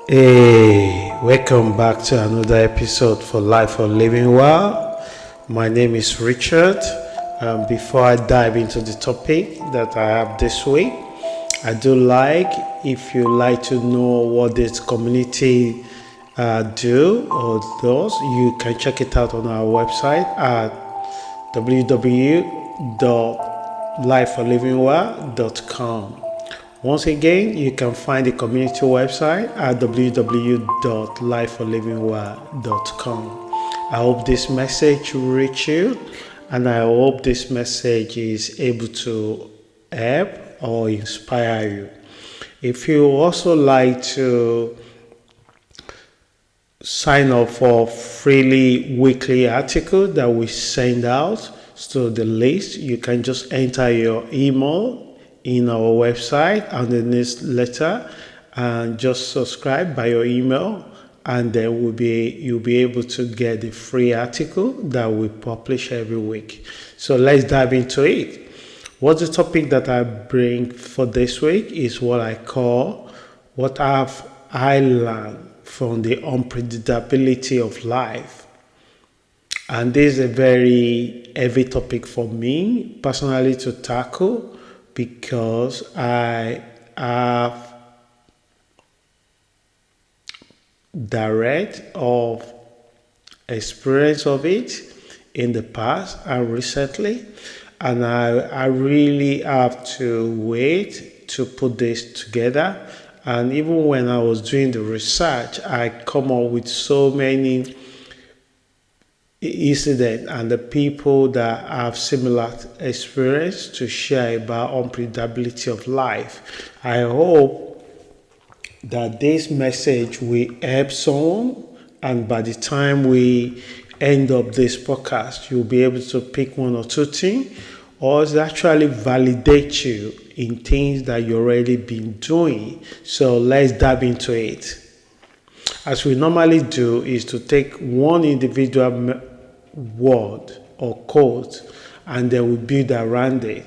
Hey, welcome back to another episode for Life for Living Well. My name is Richard. Before I dive into the topic that I have this week, I do like if you like to know what this community do or does, you can check it out on our website at www.lifeforlivingwell.com. Once again, you can find the community website at www.lifeforlivingwell.com. I hope this message will reach you, and I hope this message is able to help or inspire you. If you also like to sign up for freely weekly article that we send out to the list, you can just enter your email in our website and the newsletter and just subscribe by your email, and then you'll be able to get the free article that we publish every week. So let's dive into it. What's the topic that I bring for this week is what I call what have I learned from the unpredictability of life. And this is a very heavy topic for me personally to tackle because I have direct of experience of it in the past and recently, and I really have to wait to put this together. And even when I was doing the research, I come up with so many incidents and the people that have similar experience to share about unpredictability of life. I hope that this message will help someone, and by the time we end up this podcast, you'll be able to pick one or two things, or it's actually validate you in things that you've already been doing. So let's dive into it. As we normally do is to take one individual word or quote and then we build around it.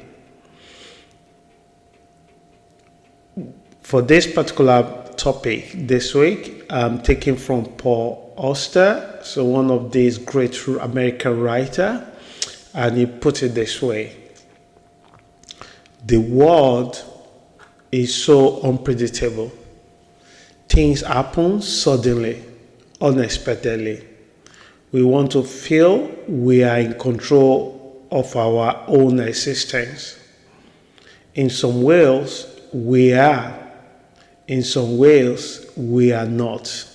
For this particular topic this week, I'm taking from Paul Auster, so one of these great American writer, and he put it this way: the world is so unpredictable. Things happen suddenly, unexpectedly. We want to feel we are in control of our own existence. In some ways, we are. In some ways, we are not.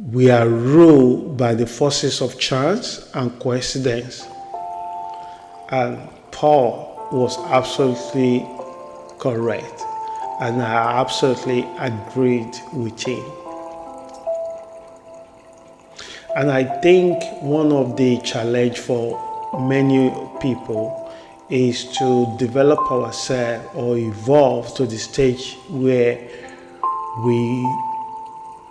We are ruled by the forces of chance and coincidence. And Paul was absolutely correct, and I absolutely agreed with him. And I think one of the challenge for many people is to develop ourselves or evolve to the stage where we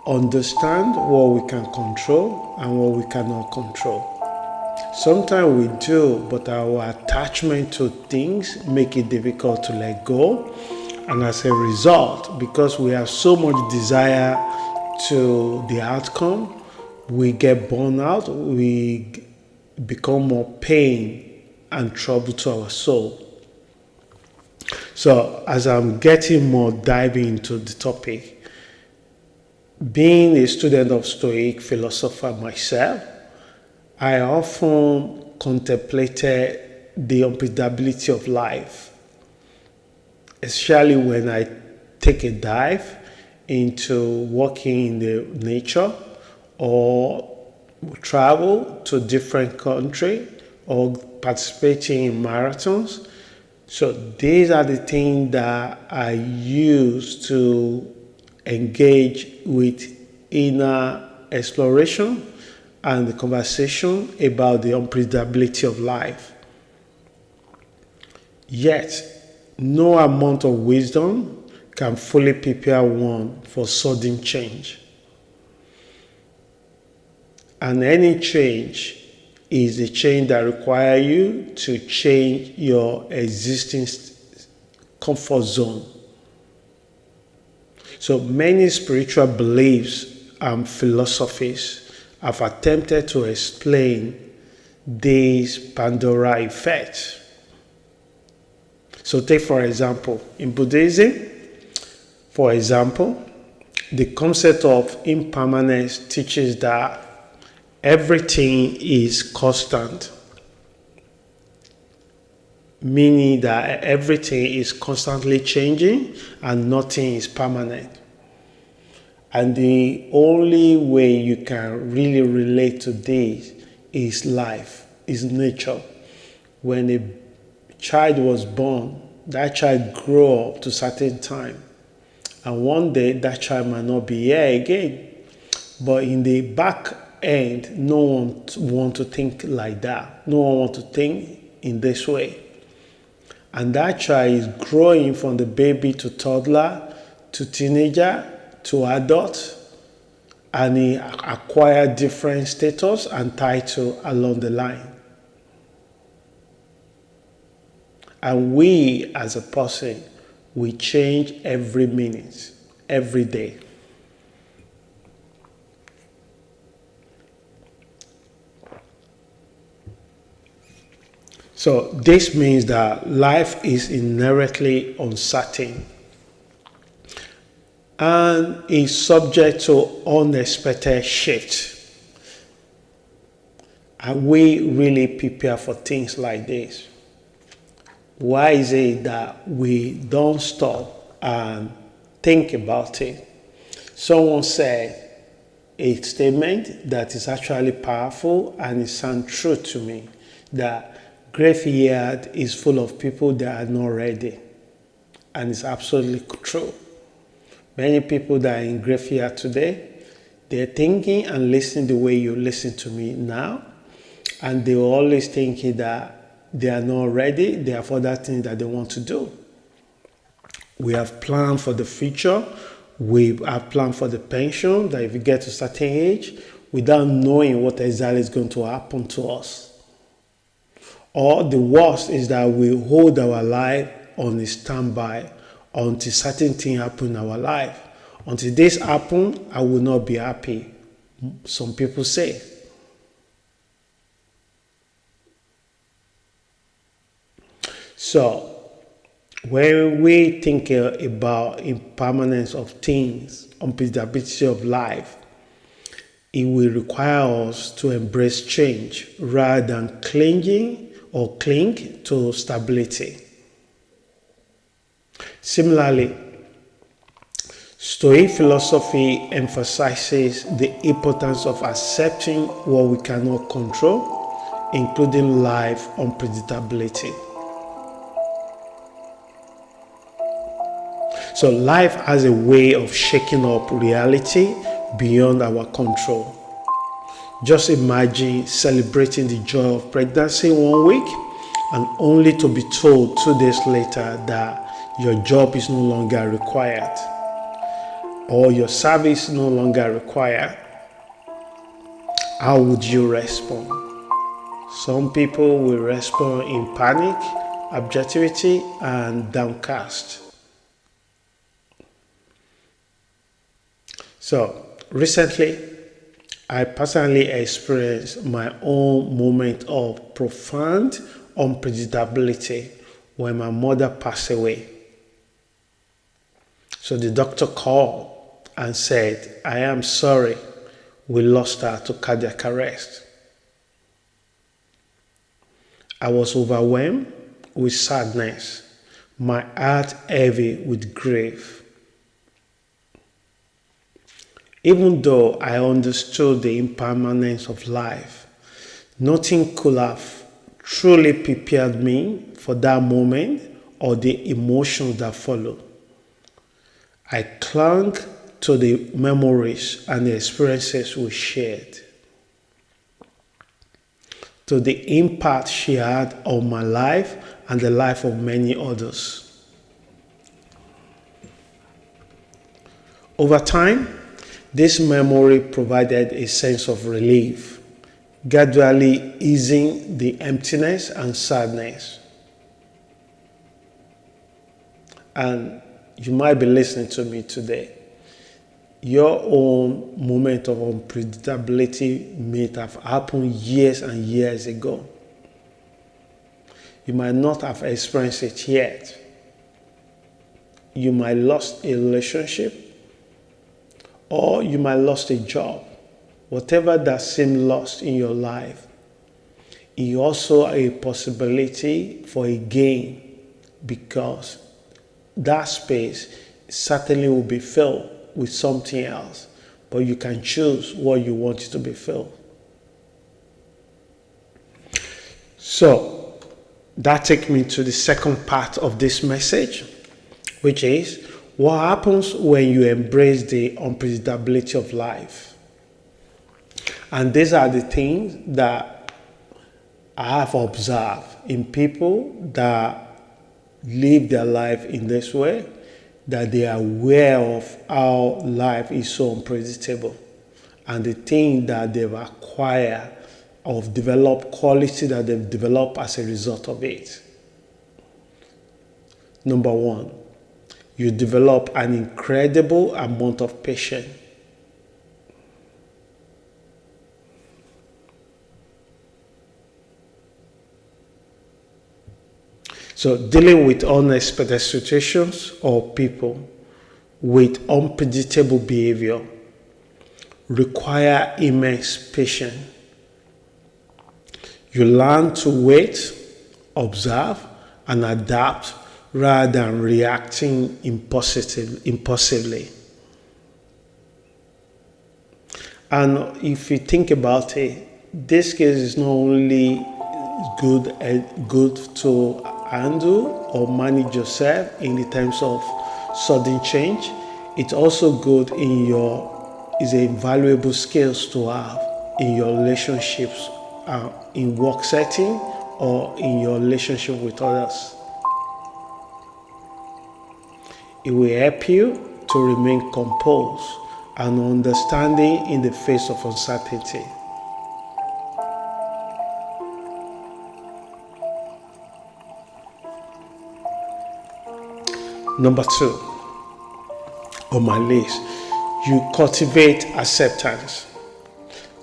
understand what we can control and what we cannot control. Sometimes we do, but our attachment to things make it difficult to let go. And as a result, because we have so much desire to the outcome, we get burned out, we become more pain and trouble to our soul. So as I'm getting more diving into the topic, being a student of Stoic philosophy myself, I often contemplated the unpredictability of life, especially when I take a dive into walking in the nature or travel to different country or participating in marathons. So these are the things that I use to engage with inner exploration and the conversation about the unpredictability of life. Yet, no amount of wisdom can fully prepare one for sudden change. And any change is a change that requires you to change your existing comfort zone. So many spiritual beliefs and philosophies have attempted to explain this Pandora effect. So take for example, in Buddhism, for example, the concept of impermanence teaches that everything is constant, meaning that everything is constantly changing and nothing is permanent. And the only way you can really relate to this is life, is nature. When a child was born, that child grew up to a certain time. And one day that child might not be here again. But in the back end, no one want to think like that. No one want to think in this way. And that child is growing from the baby to toddler, to teenager, to adult, and he acquired different status and title along the line. And we as a person, we change every minute, every day. So this means that life is inherently uncertain and is subject to unexpected shifts. And we really prepare for things like this? Why is it that we don't stop and think about it? Someone said a statement that is actually powerful and it sounds true to me, that graveyard is full of people that are not ready. And it's absolutely true. Many people that are in graveyard today, they're thinking and listening the way you listen to me now, and they're always thinking that they are not ready, they have other things that they want to do. We have planned for the future, we have planned for the pension, that if you get to a certain age, without knowing what exactly is going to happen to us. Or the worst is that we hold our life on a standby until certain thing happen in our life. Until this happen, I will not be happy, some people say. So, when we think about impermanence of things, unpredictability of life, it will require us to embrace change rather than clinging or cling to stability. Similarly, Stoic philosophy emphasizes the importance of accepting what we cannot control, including life unpredictability. So life has a way of shaking up reality beyond our control. Just imagine celebrating the joy of pregnancy 1 week and only to be told 2 days later that your job is no longer required or your service no longer required. How would you respond? Some people will respond in panic, objectivity, and downcast. So, recently, I personally experienced my own moment of profound unpredictability when my mother passed away. So the doctor called and said, "I am sorry, we lost her to cardiac arrest." I was overwhelmed with sadness, my heart heavy with grief. Even though I understood the impermanence of life, nothing could have truly prepared me for that moment or the emotions that followed. I clung to the memories and the experiences we shared, to the impact she had on my life and the life of many others. Over time, this memory provided a sense of relief, gradually easing the emptiness and sadness. And you might be listening to me today. Your own moment of unpredictability may have happened years and years ago. You might not have experienced it yet. You might lost a relationship, or you might lost a job. Whatever that seemed lost in your life, is also a possibility for a gain, because that space certainly will be filled with something else, but you can choose what you want it to be filled. So that takes me to the second part of this message, which is what happens when you embrace the unpredictability of life. And these are the things that I have observed in people that live their life in this way, that they are aware of how life is so unpredictable, and the thing that they've acquired of developed quality that they've developed as a result of it. Number one, you develop an incredible amount of patience. So dealing with unexpected situations or people with unpredictable behavior require immense patience. You learn to wait, observe, and adapt rather than reacting impulsively. And if you think about it, this case is not only good to handle or manage yourself in the times of sudden change, it's also good is a valuable skills to have in your relationships, in work setting, or in your relationship with others. It will help you to remain composed and understanding in the face of uncertainty. Number 2 on my list, you cultivate acceptance.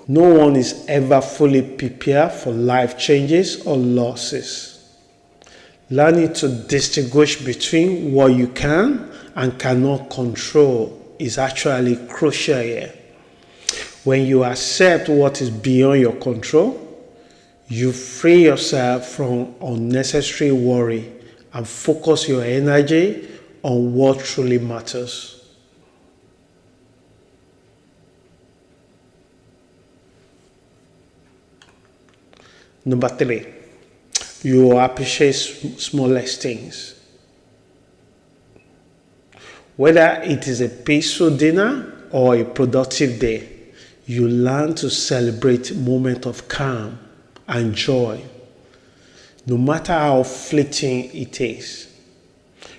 No one is ever fully prepared for life changes or losses. Learning to distinguish between what you can and cannot control is actually crucial here. When you accept what is beyond your control, you free yourself from unnecessary worry and focus your energy on what truly matters. Number 3, you appreciate smallest things. Whether it is a peaceful dinner or a productive day, you learn to celebrate moments of calm and joy, no matter how fleeting it is.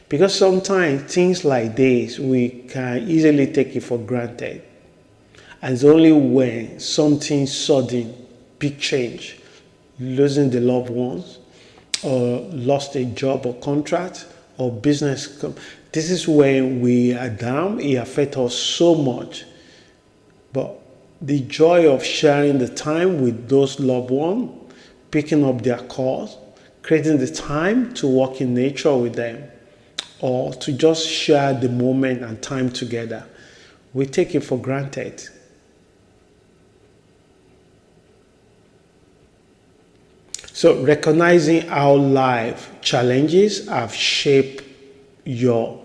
Because sometimes things like this, we can easily take it for granted. And it's only when something sudden, big change, losing the loved ones, or lost a job or contract or business, this is when we are down. It affects us so much. But the joy of sharing the time with those loved ones, picking up their calls, creating the time to walk in nature with them, or to just share the moment and time together, we take it for granted. So recognizing how life challenges have shaped your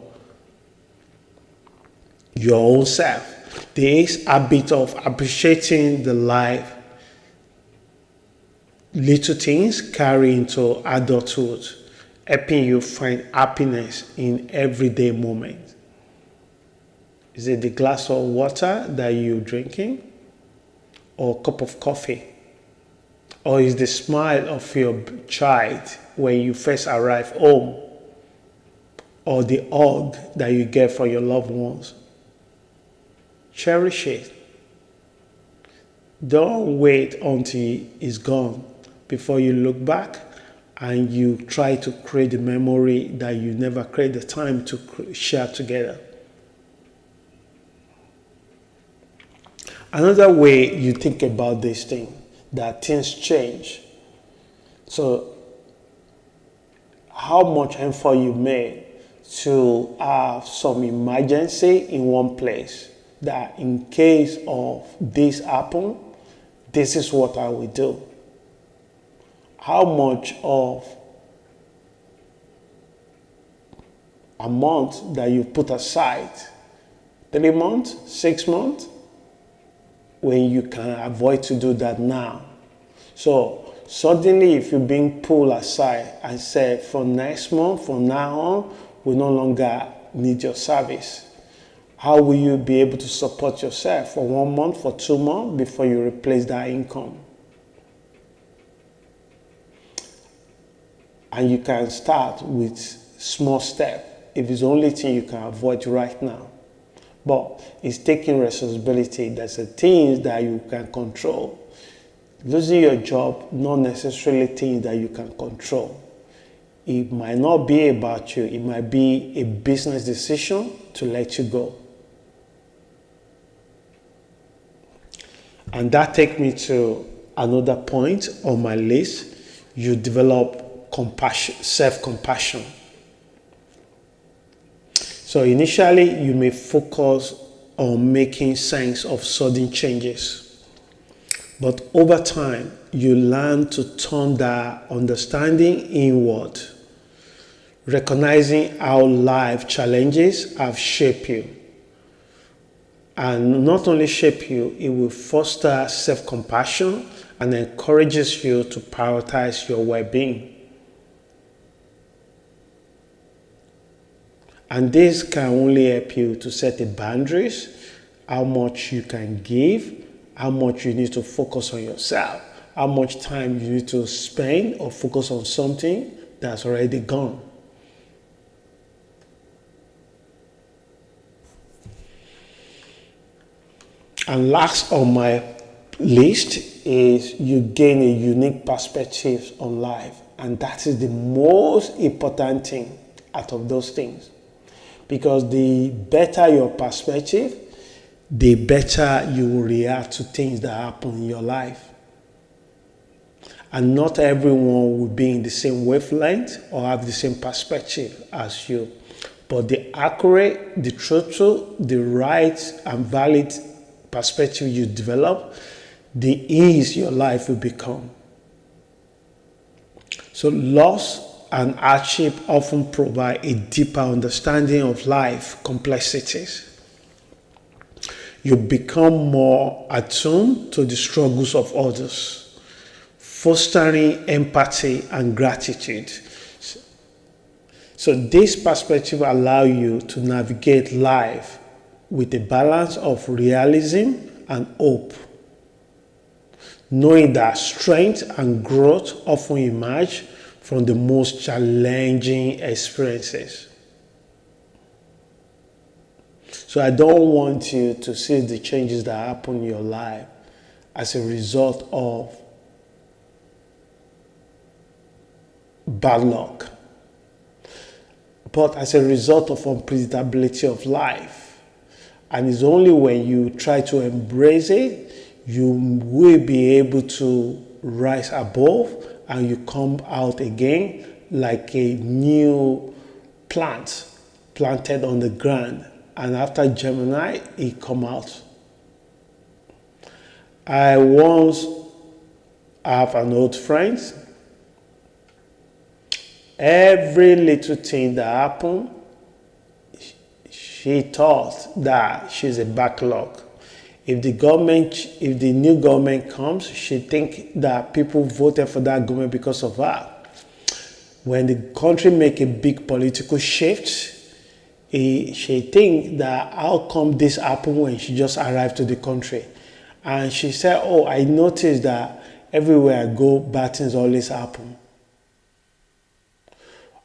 own self. There is a bit of appreciating the life little things carry into adulthood, helping you find happiness in everyday moments. Is it the glass of water that you're drinking, or a cup of coffee? Or is the smile of your child when you first arrive home, or the hug that you get from your loved ones? Cherish it. Don't wait until it's gone before you look back and you try to create a memory that you never create the time to share together. Another way you think about this thing, that things change. So how much effort you made to have some emergency in one place, that in case of this happen, this is what I will do. How much of a month that you put aside, 3 months, 6 months, when you can avoid to do that now. So suddenly if you're being pulled aside and said from next month, from now on, we no longer need your service, how will you be able to support yourself for 1 month, for 2 months before you replace that income? And you can start with small steps if it's the only thing you can avoid right now. But it's taking responsibility. There's the things that you can control. Losing your job, not necessarily things that you can control. It might not be about you. It might be a business decision to let you go. And that takes me to another point on my list. You develop compassion, self-compassion. So initially, you may focus on making sense of sudden changes. But over time, you learn to turn that understanding inward, recognizing how life challenges have shaped you. And not only shape you, it will foster self-compassion and encourages you to prioritize your well-being. And this can only help you to set the boundaries, how much you can give, how much you need to focus on yourself, how much time you need to spend or focus on something that's already gone. And last on my list is you gain a unique perspective on life. And that is the most important thing out of those things. Because the better your perspective, the better you will react to things that happen in your life. And not everyone will be in the same wavelength or have the same perspective as you. But the accurate, the truthful, the right and valid perspective you develop, the ease your life will become. So loss and hardship often provide a deeper understanding of life complexities. You become more attuned to the struggles of others, fostering empathy and gratitude. So this perspective allows you to navigate life with a balance of realism and hope, knowing that strength and growth often emerge from the most challenging experiences. So I don't want you to see the changes that happen in your life as a result of bad luck, but as a result of unpredictability of life. And it's only when you try to embrace it, you will be able to rise above and you come out again like a new plant planted on the ground. And after germinate, it come out. I once have an old friend. Every little thing that happened, she thought that she's a backlog. If the new government comes, she think that people voted for that government because of her. When the country make a big political shift, she think that how come this happened when she just arrived to the country. And she said, oh, I noticed that everywhere I go, bad things always happen.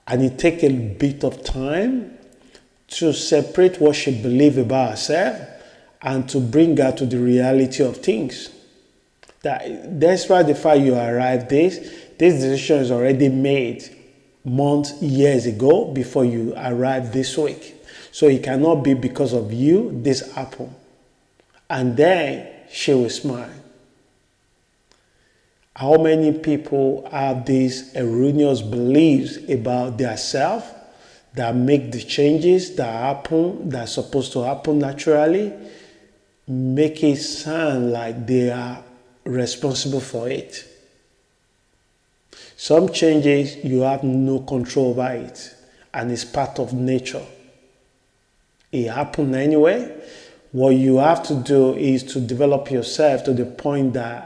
And it takes a bit of time to separate what she believes about herself and to bring her to the reality of things. That despite the fact you arrived this decision is already made months, years ago before you arrived this week. So it cannot be because of you this happened. And then she will smile. How many people have these erroneous beliefs about their self that make the changes that happen, that are supposed to happen naturally, make it sound like they are responsible for it. Some changes you have no control over it, and it's part of nature. It happens anyway. What you have to do is to develop yourself to the point that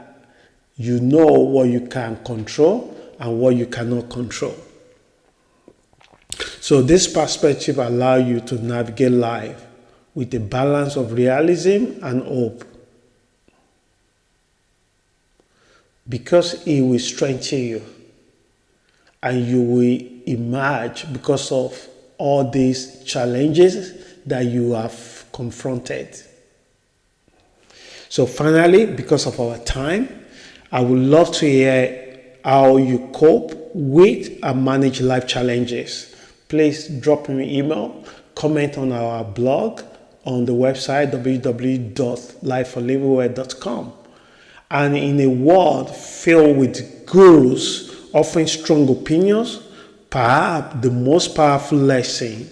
you know what you can control and what you cannot control. So this perspective allows you to navigate life with a balance of realism and hope, because it will strengthen you and you will emerge because of all these challenges that you have confronted. So finally, because of our time, I would love to hear how you cope with and manage life challenges. Please drop me an email, comment on our blog on the website www.lifeforlivingwell.com. And in a world filled with gurus offering strong opinions, perhaps the most powerful lesson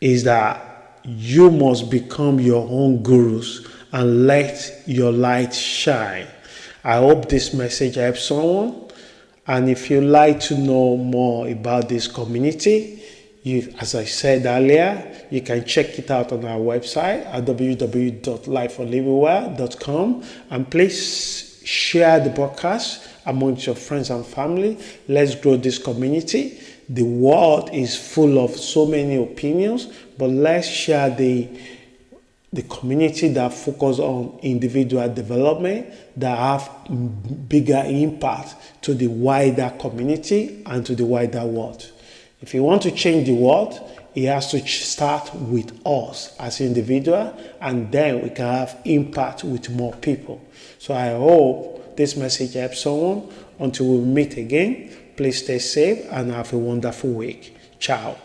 is that you must become your own gurus and let your light shine. I hope this message helps someone. And if you'd like to know more about this community, as I said earlier, you can check it out on our website at www.lifeforlivingwell.com. And please share the broadcast amongst your friends and family. Let's grow this community. The world is full of so many opinions, but let's share the community that focus on individual development, that have bigger impact to the wider community and to the wider world. If you want to change the world, it has to start with us as individuals, and then we can have impact with more people. So I hope this message helps someone. Until we meet again, please stay safe and have a wonderful week. Ciao.